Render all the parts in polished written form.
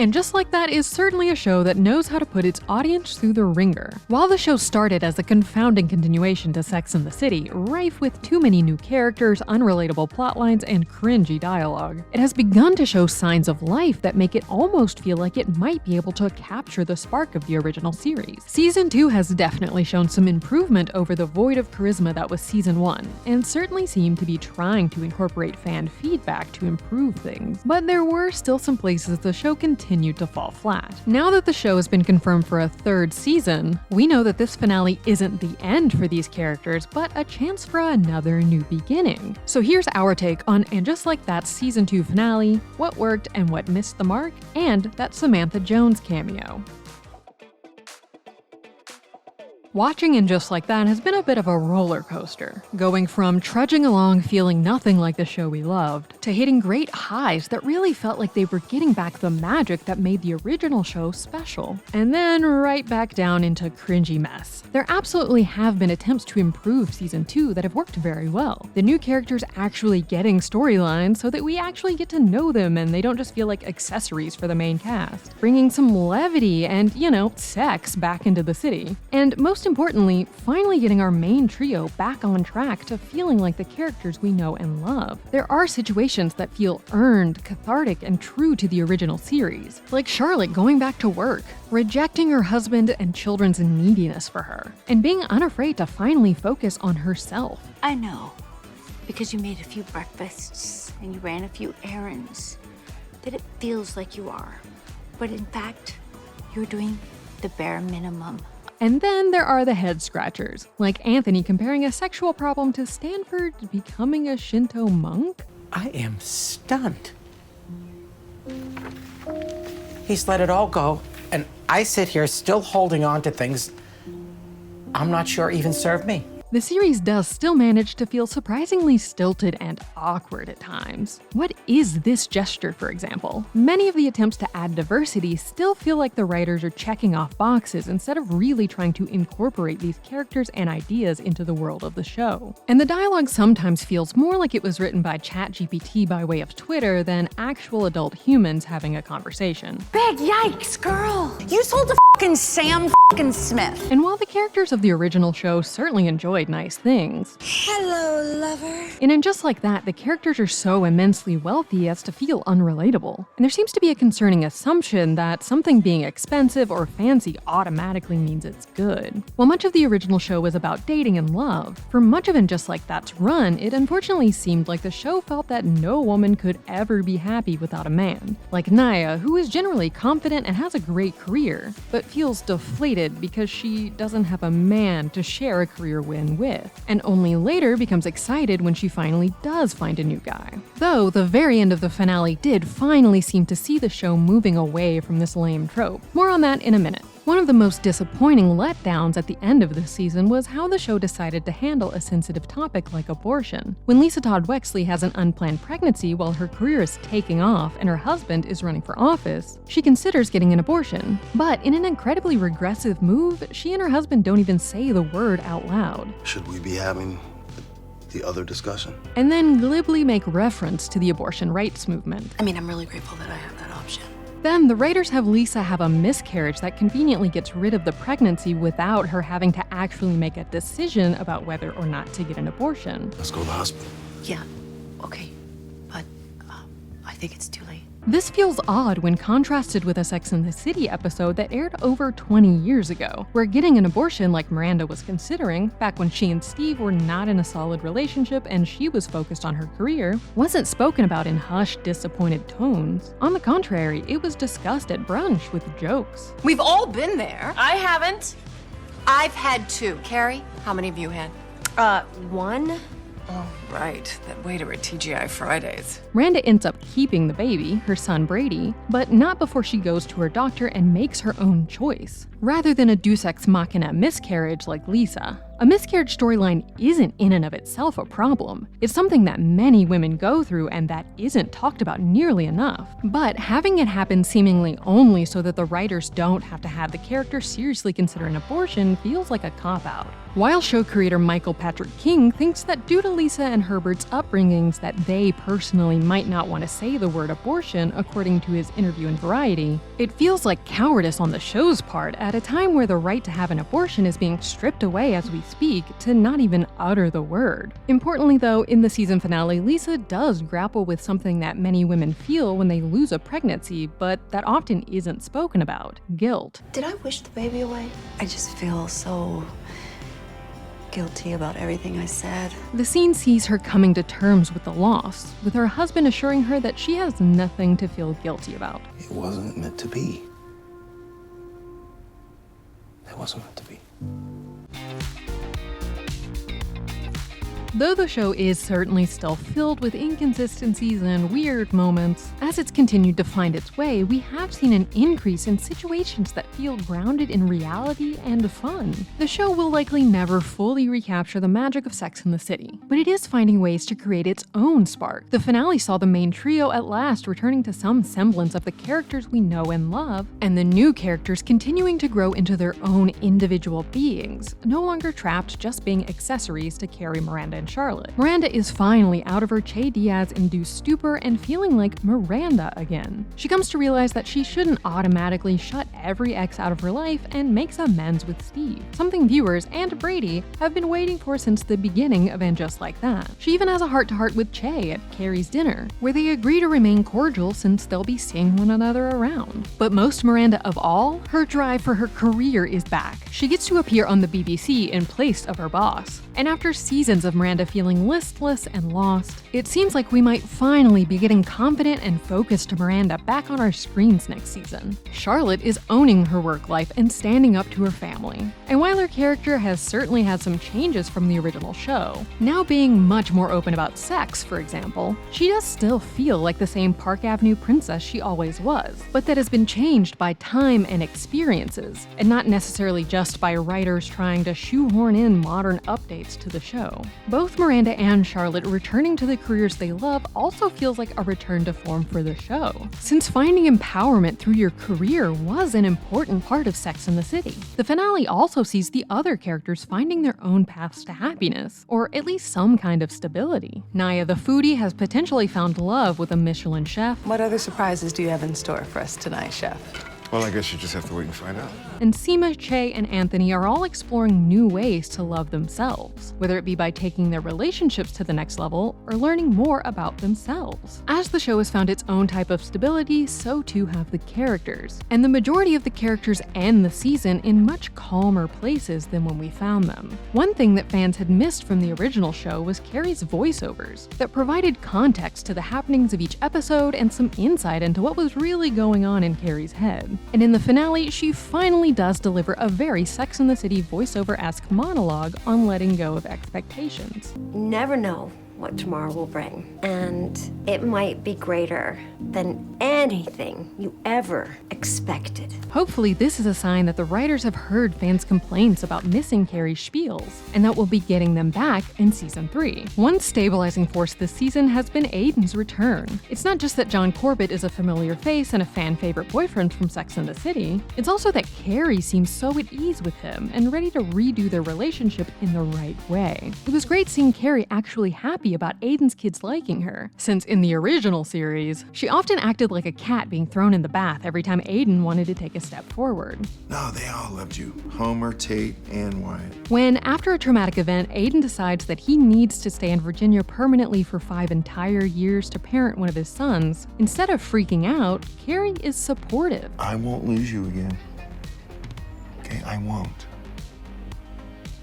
And Just Like That is certainly a show that knows how to put its audience through the ringer. While the show started as a confounding continuation to Sex and the City, rife with too many new characters, unrelatable plotlines, and cringy dialogue, it has begun to show signs of life that make it almost feel like it might be able to capture the spark of the original series. Season 2 has definitely shown some improvement over the void of charisma that was Season 1, and certainly seemed to be trying to incorporate fan feedback to improve things. But there were still some places the show continued to fall flat. Now that the show has been confirmed for a third season, we know that this finale isn't the end for these characters, but a chance for another new beginning. So here's our take on And Just Like That Season 2 finale, what worked and what missed the mark, and that Samantha Jones cameo. Watching And Just Like That has been a bit of a roller coaster, going from trudging along feeling nothing like the show we loved, to hitting great highs that really felt like they were getting back the magic that made the original show special, and then right back down into cringy mess. There absolutely have been attempts to improve Season 2 that have worked very well. The new characters actually getting storylines so that we actually get to know them and they don't just feel like accessories for the main cast, bringing some levity and, sex back into the city. And most importantly, finally getting our main trio back on track to feeling like the characters we know and love. There are situations that feel earned, cathartic, and true to the original series, like Charlotte going back to work, rejecting her husband and children's neediness for her, and being unafraid to finally focus on herself. I know, because you made a few breakfasts and you ran a few errands, that it feels like you are. But in fact, you're doing the bare minimum. And then there are the head scratchers, like Anthony comparing a sexual problem to Stanford becoming a Shinto monk. I am stunned. He's let it all go, and I sit here still holding on to things I'm not sure even serve me. The series does still manage to feel surprisingly stilted and awkward at times. What is this gesture, for example? Many of the attempts to add diversity still feel like the writers are checking off boxes instead of really trying to incorporate these characters and ideas into the world of the show. And the dialogue sometimes feels more like it was written by ChatGPT by way of Twitter than actual adult humans having a conversation. Big yikes, girl! You sold to fucking Sam fucking Smith. And while the characters of the original show certainly enjoyed nice things, Hello, lover. in Just Like That, the characters are so immensely wealthy as to feel unrelatable. And there seems to be a concerning assumption that something being expensive or fancy automatically means it's good. While much of the original show was about dating and love, for much of Just Like That's run, it unfortunately seemed like the show felt that no woman could ever be happy without a man. Like Naya, who is generally confident and has a great career, but feels deflated because she doesn't have a man to share a career win with, and only later becomes excited when she finally does find a new guy. Though the very end of the finale did finally seem to see the show moving away from this lame trope. More on that in a minute. One of the most disappointing letdowns at the end of this season was how the show decided to handle a sensitive topic like abortion. When Lisa Todd Wexley has an unplanned pregnancy while her career is taking off and her husband is running for office, she considers getting an abortion. But in an incredibly regressive move, she and her husband don't even say the word out loud. Should we be having the other discussion? And then glibly make reference to the abortion rights movement. I mean, I'm really grateful that I have that option. Then the writers have Lisa have a miscarriage that conveniently gets rid of the pregnancy without her having to actually make a decision about whether or not to get an abortion. Let's go to the hospital. Yeah, okay. But I think it's too late. This feels odd when contrasted with a Sex and the City episode that aired over 20 years ago, where getting an abortion like Miranda was considering, back when she and Steve were not in a solid relationship and she was focused on her career, wasn't spoken about in hushed, disappointed tones. On the contrary, it was discussed at brunch with jokes. We've all been there. I haven't. I've had 2. Carrie, how many have you had? 1? Oh, right. That waiter at TGI Fridays. Miranda ends up keeping the baby, her son Brady, but not before she goes to her doctor and makes her own choice. Rather than a deus ex machina miscarriage like Lisa, A miscarriage storyline isn't in and of itself a problem. It's something that many women go through and that isn't talked about nearly enough. But having it happen seemingly only so that the writers don't have to have the character seriously consider an abortion feels like a cop-out. While show creator Michael Patrick King thinks that due to Lisa and Herbert's upbringings that they personally might not want to say the word abortion according to his interview in Variety, it feels like cowardice on the show's part at a time where the right to have an abortion is being stripped away as we speak to not even utter the word. Importantly though, in the season finale, Lisa does grapple with something that many women feel when they lose a pregnancy, but that often isn't spoken about: guilt. Did I wish the baby away? I just feel so guilty about everything I said. The scene sees her coming to terms with the loss, with her husband assuring her that she has nothing to feel guilty about. It wasn't meant to be. It wasn't meant to be. Though the show is certainly still filled with inconsistencies and weird moments, as it's continued to find its way, we have seen an increase in situations that feel grounded in reality and fun. The show will likely never fully recapture the magic of Sex and the City, but it is finding ways to create its own spark. The finale saw the main trio at last returning to some semblance of the characters we know and love, and the new characters continuing to grow into their own individual beings, no longer trapped just being accessories to Carrie, Miranda, and Charlotte. Miranda is finally out of her Che Diaz-induced stupor and feeling like Miranda again. She comes to realize that she shouldn't automatically shut every ex out of her life and makes amends with Steve, something viewers and Brady have been waiting for since the beginning of And Just Like That. She even has a heart-to-heart with Che at Carrie's dinner, where they agree to remain cordial since they'll be seeing one another around. But most Miranda of all, her drive for her career is back. She gets to appear on the BBC in place of her boss. And after seasons of Miranda feeling listless and lost, it seems like we might finally be getting confident and focused Miranda back on our screens next season. Charlotte is owning her work life and standing up to her family. And while her character has certainly had some changes from the original show, now being much more open about sex, for example, she does still feel like the same Park Avenue princess she always was, but that has been changed by time and experiences, and not necessarily just by writers trying to shoehorn in modern updates to the show. Both Miranda and Charlotte returning to the careers they love also feels like a return to form for the show, since finding empowerment through your career was an important part of Sex and the City. The finale also sees the other characters finding their own paths to happiness, or at least some kind of stability. Naya the foodie has potentially found love with a Michelin chef, What other surprises do you have in store for us tonight, Chef? Well, I guess you just have to wait and find out. and Seema, Che, and Anthony are all exploring new ways to love themselves, whether it be by taking their relationships to the next level or learning more about themselves. As the show has found its own type of stability, so too have the characters, and the majority of the characters end the season in much calmer places than when we found them. One thing that fans had missed from the original show was Carrie's voiceovers that provided context to the happenings of each episode and some insight into what was really going on in Carrie's head. And in the finale, she finally does deliver a very Sex and the City voiceover-esque monologue on letting go of expectations. Never know what tomorrow will bring, and it might be greater than anything you ever expected. Hopefully, this is a sign that the writers have heard fans' complaints about missing Carrie's spiels, and that we'll be getting them back in Season 3. One stabilizing force this season has been Aiden's return. It's not just that John Corbett is a familiar face and a fan-favorite boyfriend from Sex and the City, it's also that Carrie seems so at ease with him and ready to redo their relationship in the right way. It was great seeing Carrie actually happy about Aiden's kids liking her, since in the original series, she often acted like a cat being thrown in the bath every time Aiden wanted to take a step forward. No, they all loved you. Homer, Tate, and Wyatt. When, after a traumatic event, Aiden decides that he needs to stay in Virginia permanently for 5 entire years to parent one of his sons, instead of freaking out, Carrie is supportive. I won't lose you again. Okay, I won't.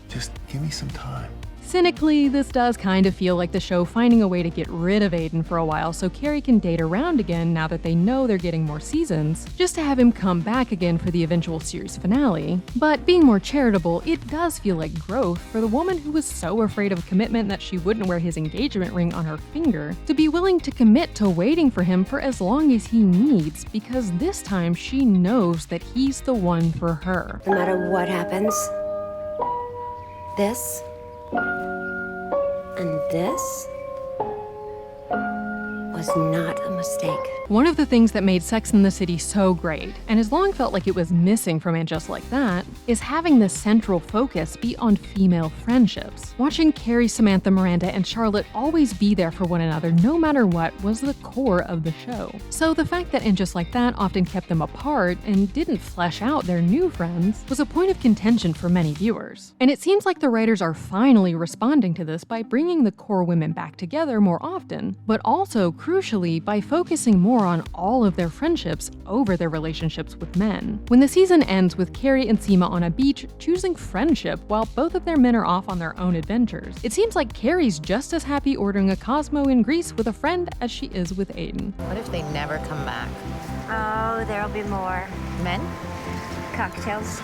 Just give me some time. Cynically, this does kind of feel like the show finding a way to get rid of Aiden for a while so Carrie can date around again now that they know they're getting more seasons, just to have him come back again for the eventual series finale. But being more charitable, it does feel like growth for the woman who was so afraid of commitment that she wouldn't wear his engagement ring on her finger, to be willing to commit to waiting for him for as long as he needs, because this time she knows that he's the one for her. No matter what happens, This and this was not a mistake. One of the things that made Sex and the City so great, and has long felt like it was missing from And Just Like That, is having the central focus be on female friendships. Watching Carrie, Samantha, Miranda, and Charlotte always be there for one another no matter what was the core of the show. So the fact that And Just Like That often kept them apart and didn't flesh out their new friends was a point of contention for many viewers. And it seems like the writers are finally responding to this by bringing the core women back together more often, but also, crucially, by focusing more on all of their friendships over their relationships with men. When the season ends with Carrie and Seema on a beach choosing friendship while both of their men are off on their own adventures, it seems like Carrie's just as happy ordering a Cosmo in Greece with a friend as she is with Aiden. What if they never come back? Oh, there'll be more. Men? Cocktails.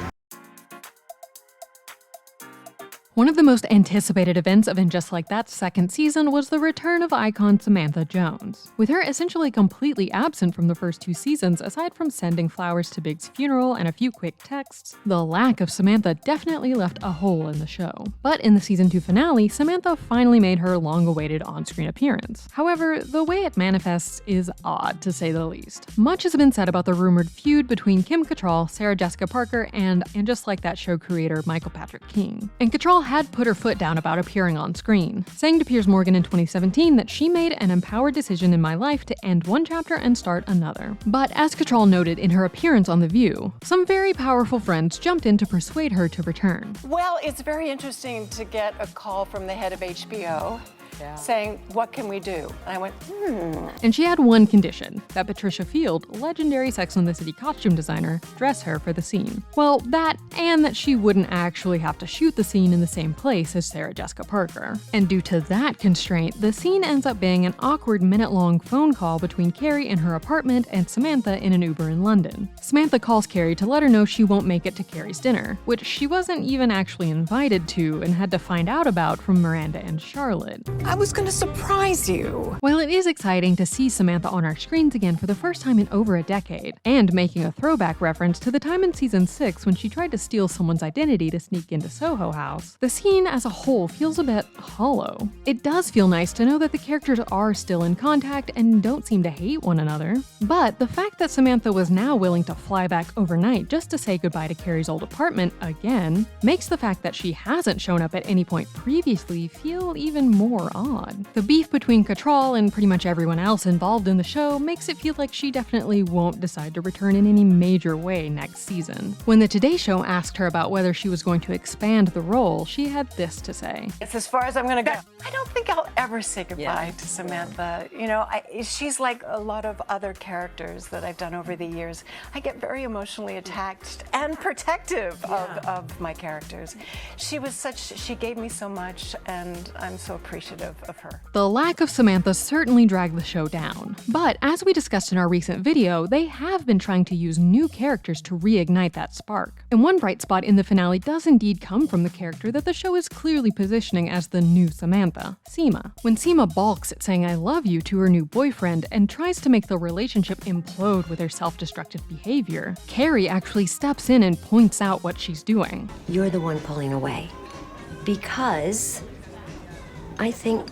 One of the most anticipated events of And Just Like That's second season was the return of icon Samantha Jones. With her essentially completely absent from the first 2 seasons, aside from sending flowers to Big's funeral and a few quick texts, the lack of Samantha definitely left a hole in the show. But in the season 2 finale, Samantha finally made her long-awaited on-screen appearance. However, the way it manifests is odd, to say the least. Much has been said about the rumored feud between Kim Cattrall, Sarah Jessica Parker, and Just Like That show creator Michael Patrick King. And Cattrall had put her foot down about appearing on screen, saying to Piers Morgan in 2017 that she made an empowered decision in my life to end one chapter and start another. But as Cattrall noted in her appearance on The View, some very powerful friends jumped in to persuade her to return. Well, it's very interesting to get a call from the head of HBO saying, what can we do? And I went, And she had one condition, that Patricia Field, legendary Sex and the City costume designer, dress her for the scene. Well, that and that she wouldn't actually have to shoot the scene in the same place as Sarah Jessica Parker. And due to that constraint, the scene ends up being an awkward minute-long phone call between Carrie in her apartment and Samantha in an Uber in London. Samantha calls Carrie to let her know she won't make it to Carrie's dinner, which she wasn't even actually invited to and had to find out about from Miranda and Charlotte. I was going to surprise you. While it is exciting to see Samantha on our screens again for the first time in over a decade, and making a throwback reference to the time in season 6 when she tried to steal someone's identity to sneak into Soho House, the scene as a whole feels a bit hollow. It does feel nice to know that the characters are still in contact and don't seem to hate one another. But the fact that Samantha was now willing to fly back overnight just to say goodbye to Carrie's old apartment again makes the fact that she hasn't shown up at any point previously feel even more odd. The beef between Cattrall and pretty much everyone else involved in the show makes it feel like she definitely won't decide to return in any major way next season. When the Today Show asked her about whether she was going to expand the role, she had this to say. It's as far as I'm going to go. I don't think I'll ever say goodbye to Samantha. You know, she's like a lot of other characters that I've done over the years. I get very emotionally attached and protective of my characters. She gave me so much, and I'm so appreciative of her. The lack of Samantha certainly dragged the show down. But as we discussed in our recent video, they have been trying to use new characters to reignite that spark. And one bright spot in the finale does indeed come from the character that the show is clearly positioning as the new Samantha, Seema. When Seema balks at saying I love you to her new boyfriend and tries to make the relationship implode with her self-destructive behavior, Carrie actually steps in and points out what she's doing. You're the one pulling away. Because I think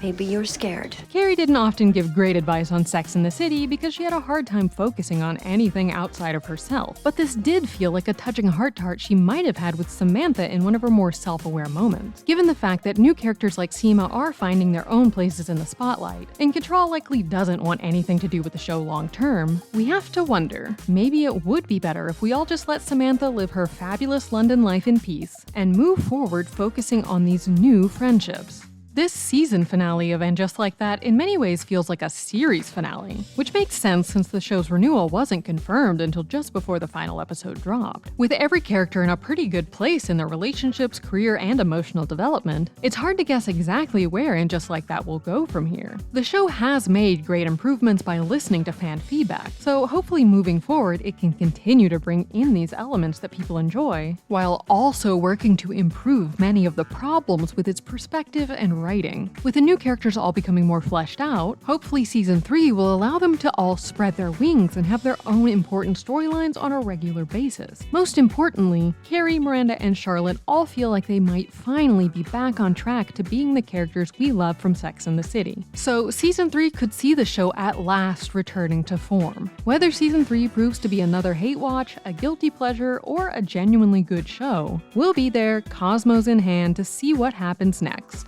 maybe you're scared. Carrie didn't often give great advice on Sex and the City because she had a hard time focusing on anything outside of herself, but this did feel like a touching heart-to-heart she might have had with Samantha in one of her more self-aware moments. Given the fact that new characters like Seema are finding their own places in the spotlight, and Cattrall likely doesn't want anything to do with the show long-term, we have to wonder, maybe it would be better if we all just let Samantha live her fabulous London life in peace and move forward focusing on these new friendships. This season finale of And Just Like That in many ways feels like a series finale, which makes sense since the show's renewal wasn't confirmed until just before the final episode dropped. With every character in a pretty good place in their relationships, career, and emotional development, it's hard to guess exactly where And Just Like That will go from here. The show has made great improvements by listening to fan feedback, so hopefully moving forward it can continue to bring in these elements that people enjoy, while also working to improve many of the problems with its perspective and writing. With the new characters all becoming more fleshed out, hopefully Season 3 will allow them to all spread their wings and have their own important storylines on a regular basis. Most importantly, Carrie, Miranda, and Charlotte all feel like they might finally be back on track to being the characters we love from Sex and the City. So Season 3 could see the show at last returning to form. Whether Season 3 proves to be another hate watch, a guilty pleasure, or a genuinely good show, we'll be there, Cosmos in hand, to see what happens next.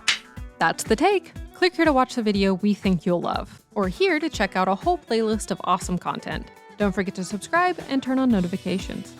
That's The Take! Click here to watch the video we think you'll love, or here to check out a whole playlist of awesome content. Don't forget to subscribe and turn on notifications.